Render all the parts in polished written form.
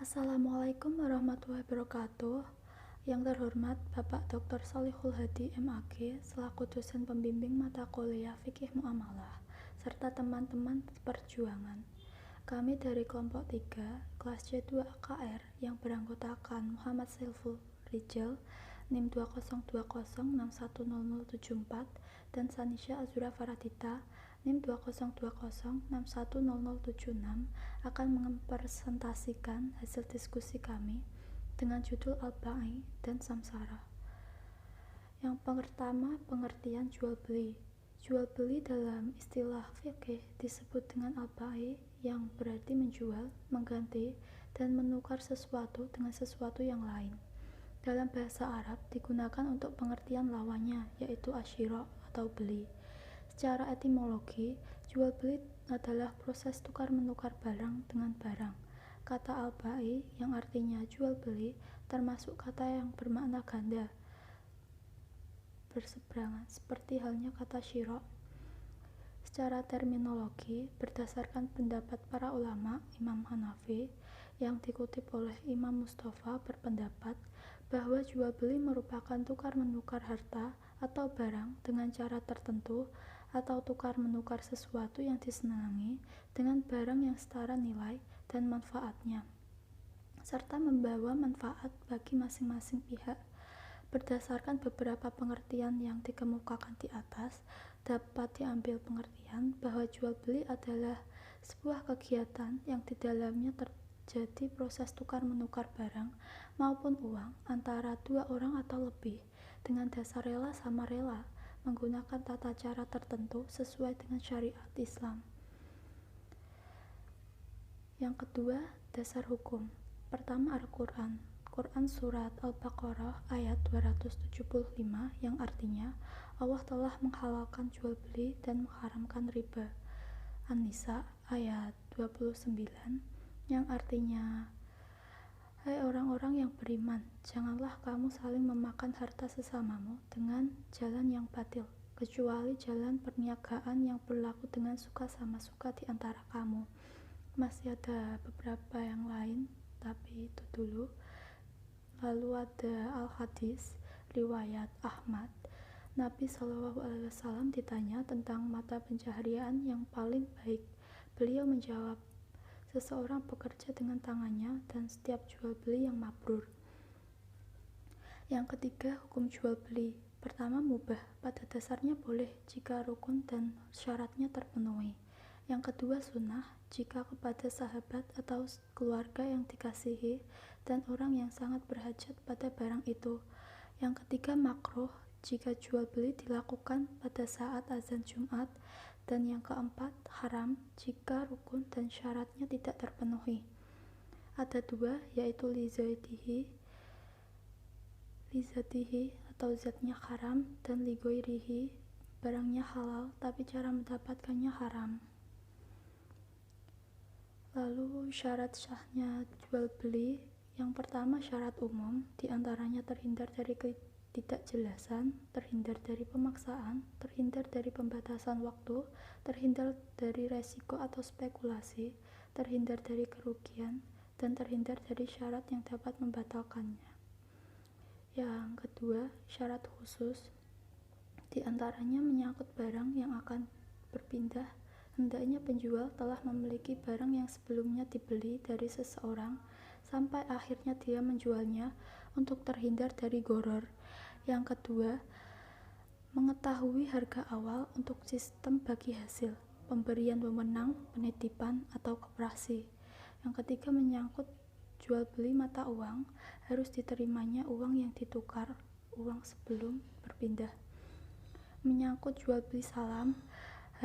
Assalamualaikum warahmatullahi wabarakatuh. Yang terhormat Bapak Dr. Sholihul Hadi MAG selaku dosen pembimbing mata kuliah Fikih Muamalah serta teman-teman perjuangan. Kami dari kelompok 3 kelas C2 AKR yang beranggotakan Muhammad Saiful Rijal NIM 2020610074 dan Sanisha Azura Faradita NIM 2020610076 akan mempresentasikan hasil diskusi kami dengan judul Al-Ba'i dan Samsara. Yang pertama, pengertian jual beli. Jual beli dalam istilah fikih disebut dengan al-ba'i yang berarti menjual, mengganti, dan menukar sesuatu dengan sesuatu yang lain. Dalam bahasa Arab digunakan untuk pengertian lawannya, yaitu asyira atau beli. Secara etimologi, jual beli adalah proses tukar-menukar barang dengan barang. Kata al-ba'i yang artinya jual beli termasuk kata yang bermakna ganda, berseberangan, seperti halnya kata syira. Secara terminologi, berdasarkan pendapat para ulama, Imam Hanafi yang dikutip oleh Imam Mustafa berpendapat bahwa jual beli merupakan tukar-menukar harta atau barang dengan cara tertentu atau tukar-menukar sesuatu yang disenangi dengan barang yang setara nilai dan manfaatnya, serta membawa manfaat bagi masing-masing pihak. Berdasarkan beberapa pengertian yang dikemukakan di atas, dapat diambil pengertian bahwa jual beli adalah sebuah kegiatan yang di dalamnya terjadi proses tukar-menukar barang maupun uang antara dua orang atau lebih dengan dasar rela sama rela menggunakan tata cara tertentu sesuai dengan syariat Islam. Yang kedua, dasar hukum. Pertama, Al-Quran. Quran Surat Al-Baqarah ayat 275 yang artinya Allah telah menghalalkan jual beli dan mengharamkan riba. An-Nisa ayat 29 yang artinya hai orang-orang yang beriman, janganlah kamu saling memakan harta sesamamu dengan jalan yang batil, kecuali jalan perniagaan yang berlaku dengan suka sama suka di antara kamu. Masih ada beberapa yang lain, tapi itu dulu. Lalu ada Al-Hadis riwayat Ahmad. Nabi SAW ditanya tentang mata pencaharian yang paling baik. Beliau menjawab, seseorang bekerja dengan tangannya dan setiap jual beli yang mabrur. Yang ketiga, hukum jual beli. Pertama, mubah. Pada dasarnya boleh jika rukun dan syaratnya terpenuhi. Yang kedua, sunnah, jika kepada sahabat atau keluarga yang dikasihi dan orang yang sangat berhajat pada barang itu. Yang ketiga, makruh, jika jual beli dilakukan pada saat azan Jumat. Dan yang keempat, haram, jika rukun dan syaratnya tidak terpenuhi. Ada dua, yaitu lizatihi atau zatnya haram, dan ligoirihi, barangnya halal tapi cara mendapatkannya haram. Lalu syarat sahnya jual beli. Yang pertama, syarat umum, diantaranya terhindar dari ketidakjelasan, terhindar dari pemaksaan, terhindar dari pembatasan waktu, terhindar dari resiko atau spekulasi, terhindar dari kerugian, dan terhindar dari syarat yang dapat membatalkannya. Yang kedua, syarat khusus, diantaranya menyangkut barang yang akan berpindah. Hendaknya penjual telah memiliki barang yang sebelumnya dibeli dari seseorang sampai akhirnya dia menjualnya untuk terhindar dari gharar. Yang kedua, mengetahui harga awal untuk sistem bagi hasil, pemberian wewenang, penitipan, atau koperasi. Yang ketiga, menyangkut jual beli mata uang, harus diterimanya uang yang ditukar uang sebelum berpindah. Menyangkut jual beli salam,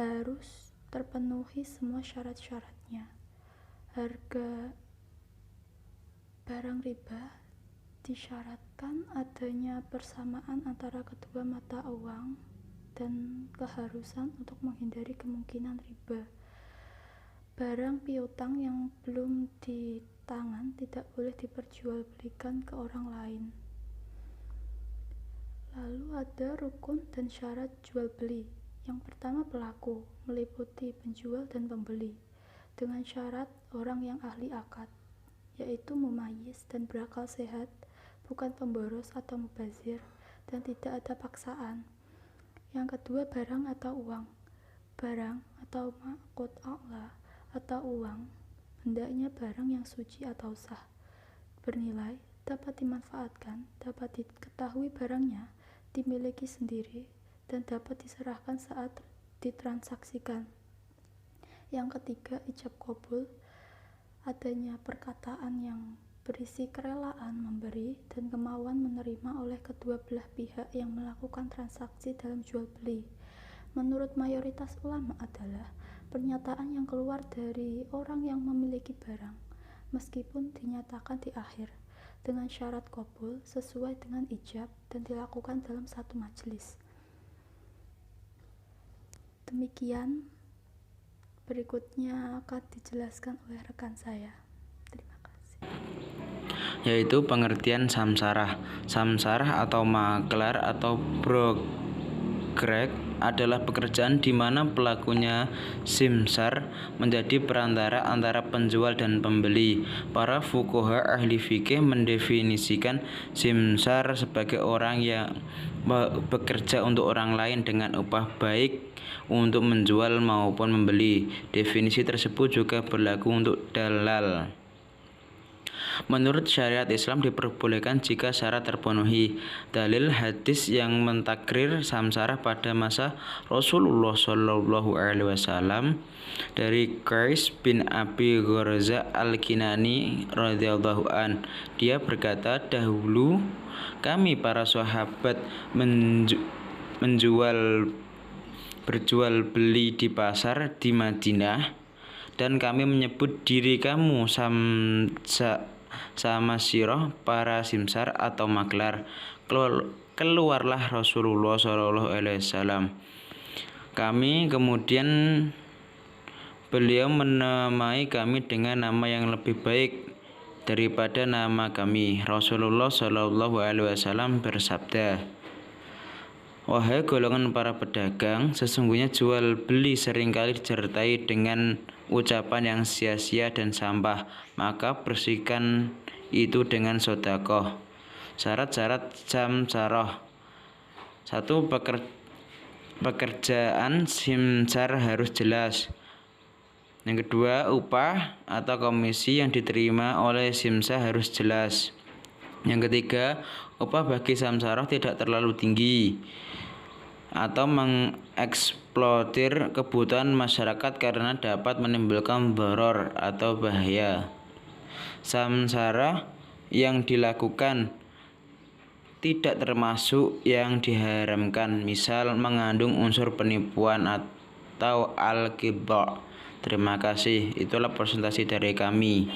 harus terpenuhi semua syarat-syaratnya. Harga barang riba disyaratkan adanya persamaan antara kedua mata uang dan keharusan untuk menghindari kemungkinan riba. Barang piutang yang belum di tangan tidak boleh diperjualbelikan ke orang lain. Lalu ada rukun dan syarat jual beli. Yang pertama, pelaku, meliputi penjual dan pembeli, dengan syarat orang yang ahli akad. yaitu mumayyiz dan berakal sehat, bukan pemboros atau mubazir, dan tidak ada paksaan. Yang kedua, barang atau uang. Barang atau ma'qud a'la atau uang, hendaknya barang yang suci atau sah, bernilai, dapat dimanfaatkan, dapat diketahui barangnya, dimiliki sendiri, dan dapat diserahkan saat ditransaksikan. Yang ketiga, ijab qabul, adanya perkataan yang berisi kerelaan memberi dan kemauan menerima oleh kedua belah pihak yang melakukan transaksi dalam jual beli. Menurut mayoritas ulama adalah pernyataan yang keluar dari orang yang memiliki barang, meskipun dinyatakan di akhir, dengan syarat qabul sesuai dengan ijab dan dilakukan dalam satu majelis. Demikian, berikutnya akan dijelaskan oleh rekan saya. Terima kasih. Yaitu pengertian samsarah. Samsarah atau maklar atau brokerage adalah pekerjaan di mana pelakunya simsar menjadi perantara antara penjual dan pembeli. Para fuqaha ahli fikih mendefinisikan simsar sebagai orang yang bekerja untuk orang lain dengan upah baik untuk menjual maupun membeli. Definisi tersebut juga berlaku untuk dalal. Menurut syariat Islam diperbolehkan jika syarat terpenuhi. Dalil hadis yang mentakrir samsarah pada masa Rasulullah SAW dari Qais bin Abi Ghurza Al-Kinani radhiyallahu an. Dia berkata, dahulu kami para sahabat berjual beli di pasar di Madinah, dan kami menyebut diri kamu sama sirah para simsar atau maklar. Keluarlah Rasulullah SAW. Kami kemudian beliau menamai kami dengan nama yang lebih baik daripada nama kami. Rasulullah SAW bersabda, wahai golongan para pedagang, sesungguhnya jual beli seringkali disertai dengan ucapan yang sia-sia dan sampah, maka bersihkan itu dengan sedekah. Syarat-syarat samsarah. 1. Pekerjaan simsar harus jelas. Yang kedua, upah atau komisi yang diterima oleh simsar harus jelas. Yang ketiga, upah bagi samsarah tidak terlalu tinggi atau mengeksploitir kebutuhan masyarakat karena dapat menimbulkan doror atau bahaya. Samsara yang dilakukan tidak termasuk yang diharamkan, misal mengandung unsur penipuan atau al-ghibah. Terima kasih. Itulah presentasi dari kami.